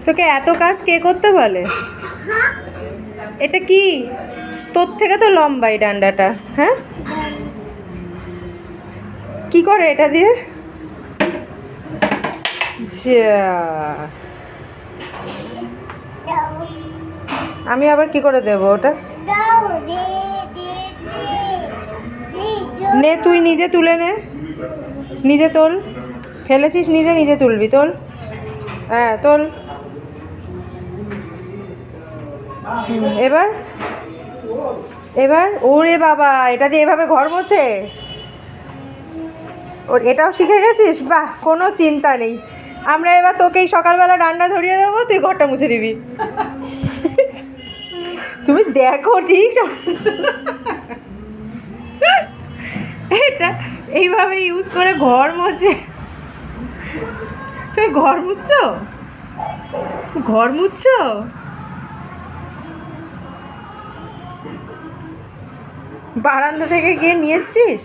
তোকে এত কাজ কে করতে বলে? এটা কি? তোর থেকে তো লম্বা এই ডান্ডাটা। হ্যাঁ, কি করে এটা দিয়ে? যা, আমি আবার কি করে দেবো ওটা? নে, তুই নিজে তুলে নে, নিজে তোল। ফেলেছিস, নিজে নিজে তুলবি, তোল। হ্যাঁ, তোল। এবার এবার ওরে বাবা, এটা দিয়ে এভাবে ঘর মোছে? ওর এটাও শিখে গেছিস? বাহ, কোনো চিন্তা নেই। আমরা এবার তোকেই সকালবেলা ডান্ডা ধরিয়ে দেবো, তুই ঘরটা মুছে দিবি। তুমি দেখো ঠিক এটা এইভাবে ইউজ করে ঘর মোছে। তুমি ঘর মুছছো? ঘর মুছছো? বারান্দা থেকে গিয়ে নিয়ে এসছিস?